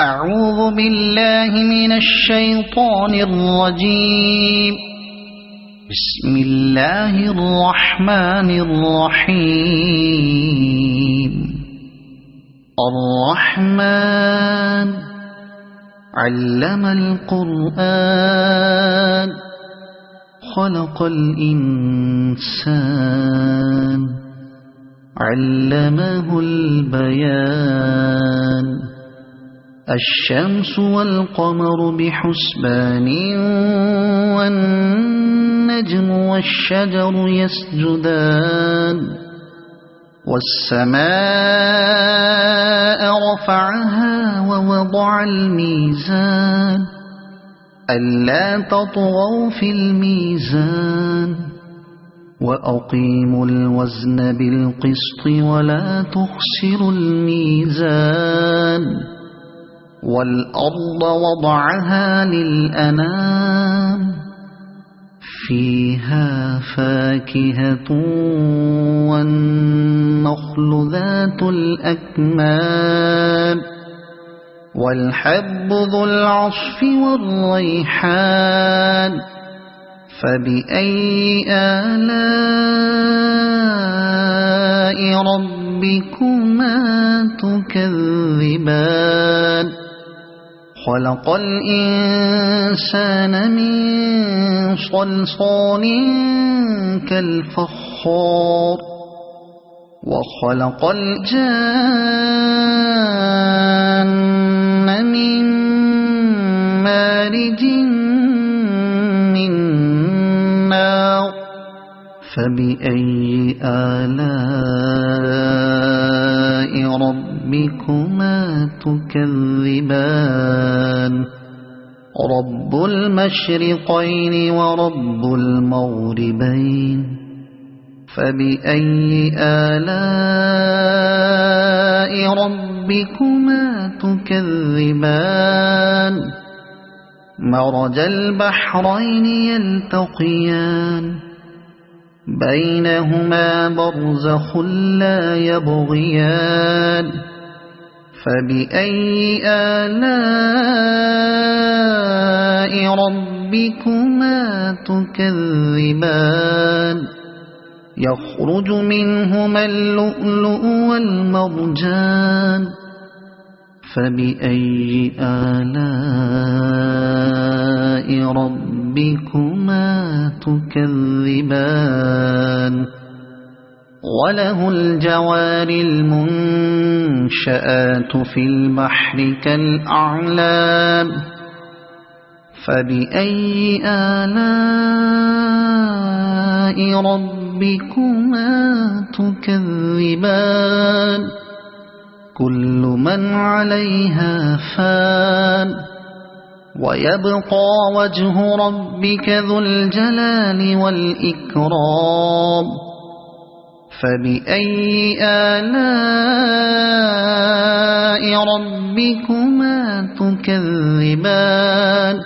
أعوذ بالله من الشيطان الرجيم. بسم الله الرحمن الرحيم. الرحمن علم القرآن خلق الإنسان علمه البيان. الشمس والقمر بحسبان والنجم والشجر يسجدان. والسماء رفعها ووضع الميزان ألا تطغوا في الميزان وأقيموا الوزن بالقسط ولا تخسروا الميزان. والأرض وضعها للأنام فيها فاكهة والنخل ذات الأكمام والحب ذو العصف والريحان. فبأي آلاء ربكما تكذبان. خلق الإنسان من صلصال كالفخار وخلق الجان من مارج من نار. فبأي آلاء ربكما تكذبان. رب المشرقين ورب المغربين. فبأي آلاء ربكما تكذبان. مرج البحرين يلتقيان بينهما برزخ لا يبغيان. فبأي آلاء ربكما تكذبان. يخرج منهما اللؤلؤ والمرجان. فبأي آلاء ربكما تكذبان. وله الجوار المنشآت في البحر كالأعلام. فبأي آلاء ربكما تكذبان. كل من عليها فان ويبقى وجه ربك ذو الجلال والإكرام. فبأي آلاء ربكما تكذبان.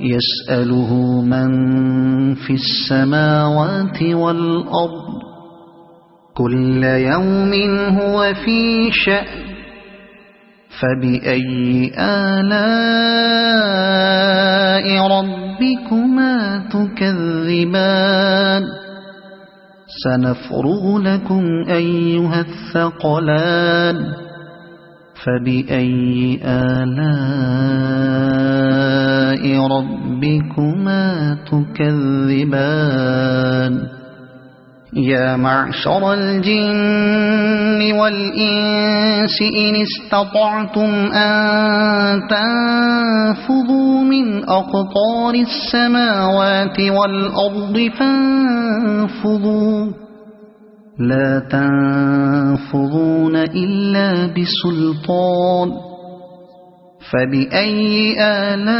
يسأله من في السماوات والأرض كل يوم هو في شأن. فبأي آلاء ربكما تكذبان. سنفرغ لكم أيها الثقلان. فبأي آلاء ربكما تكذبان. يا معشر الجن والإنس إن استطعتم أن تنفذوا من أقطار السماوات والأرض فانفذوا لا تنفذون إلا بسلطان. فبأي آلاء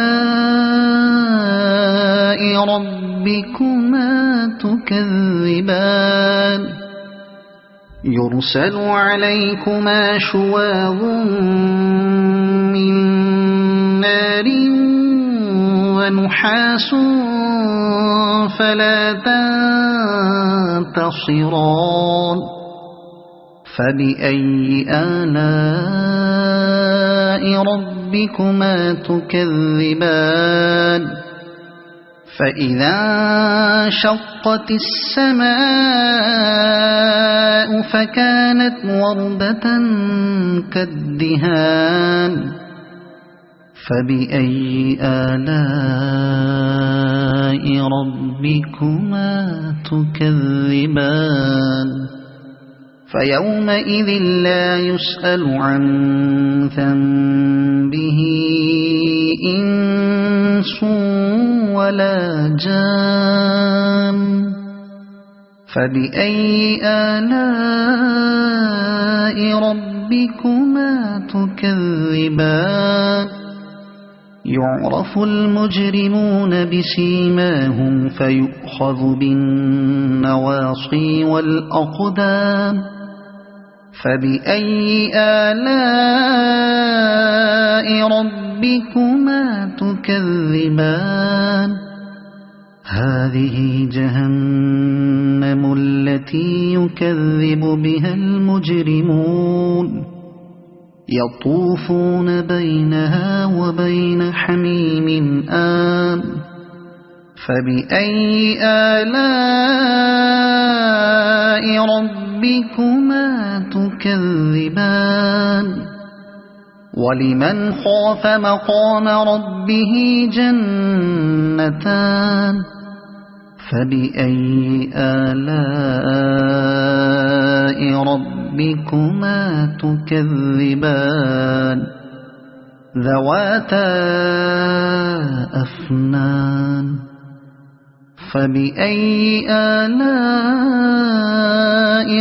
ربكما تكذبان. يرسل عليكما شواظ من نار ونحاس فلا تنتصران. فبأي آلاء ربكما تكذبان فإذا انشقت السماء فكانت وردة كالدهان فبأي آلاء ربكما تكذبان فيومئذ لا يسأل عن ذنبه إنس ولا جان فبأي آلاء ربكما تكذبان يعرف المجرمون بسيماهم فيؤخذ بالنواصي والأقدام فبأي آلاء ربكما تكذبان هذه جهنم التي يكذب بها المجرمون يطوفون بينها وبين حميم آن فبأي آلاء ربكما تكذبان ولمن خاف مقام ربه جنتان فبأي آلاء ربكما تكذبان ذواتا أفنان فبأي آلاء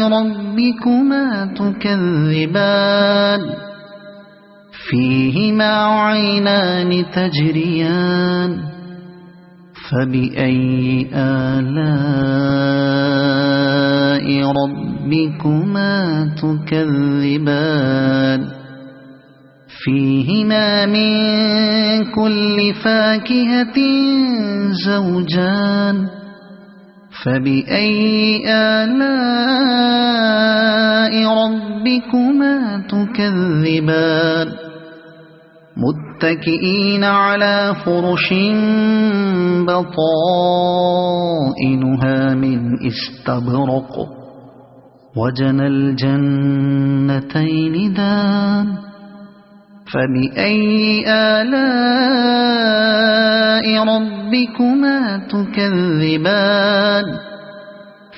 ربكما تكذبان فيهما عينان تجريان فبأي آلاء ربكما تكذبان فيهما من كل فاكهة زوجان فبأي آلاء ربكما تكذبان متكئين على فرش بطائنها من استبرق وجنى الجنتين دان فبأي آلاء ربكما تكذبان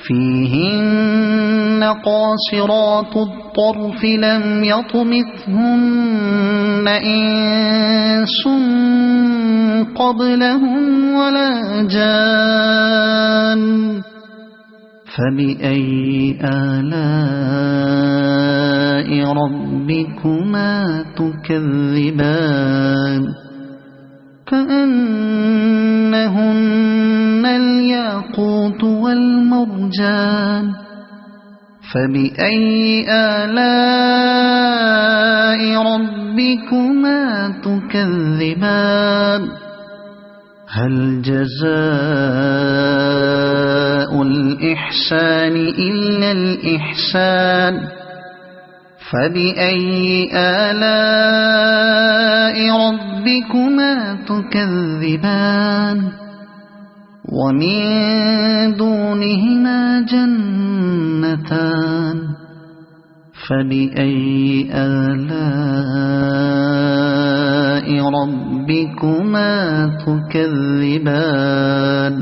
فيهن قاصرات الطرف لم يطمثهن إنس قبلهم ولا جان فبأي آلاء ربكما تكذبان كأنهن الياقوت والمرجان فبأي آلاء ربكما تكذبان هل جزاء الإحسان إلا الإحسان فبأي آلاء ربكما تكذبان ومن دونهما جنتان فبأي آلاء ربكما تكذبان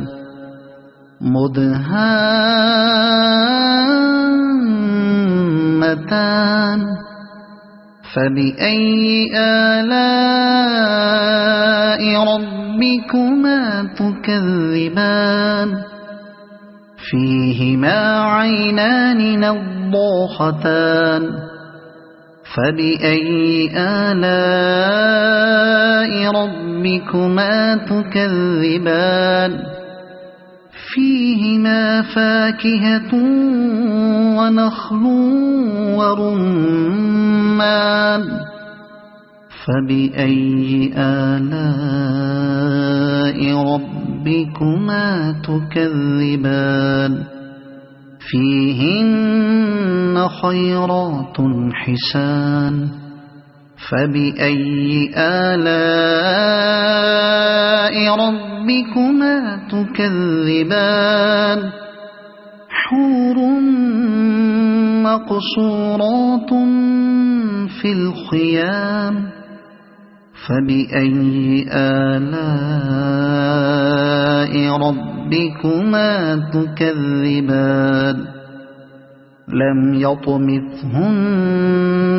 مدهامتان فبأي آلاء ربكما تكذبان فيهما عينان نضاختان فبأي آلاء ربكما تكذبان فيهما فاكهة ونخل ورمان فبأي آلاء ربكما تكذبان فيهن خيرات حسان فبأي آلاء ربكما تكذبان حور مقصورات في الخيام فبأي آلاء ربكما تكذبان لم يطمثهن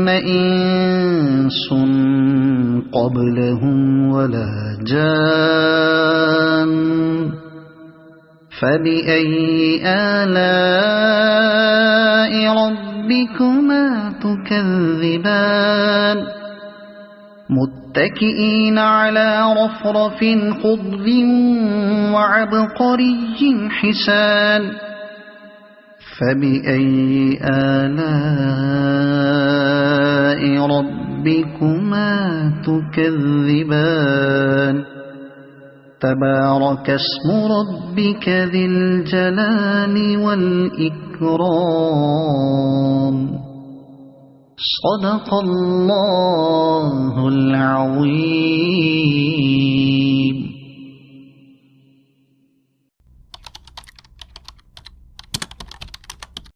إنس قبلهم ولا جان فبأي آلاء ربكما تكذبان متكئين على رفرف خضر وعبقري حسان فبأي آلاء ربكما تكذبان تبارك اسم ربك ذي الجلال والإكرام صدق الله العظيم.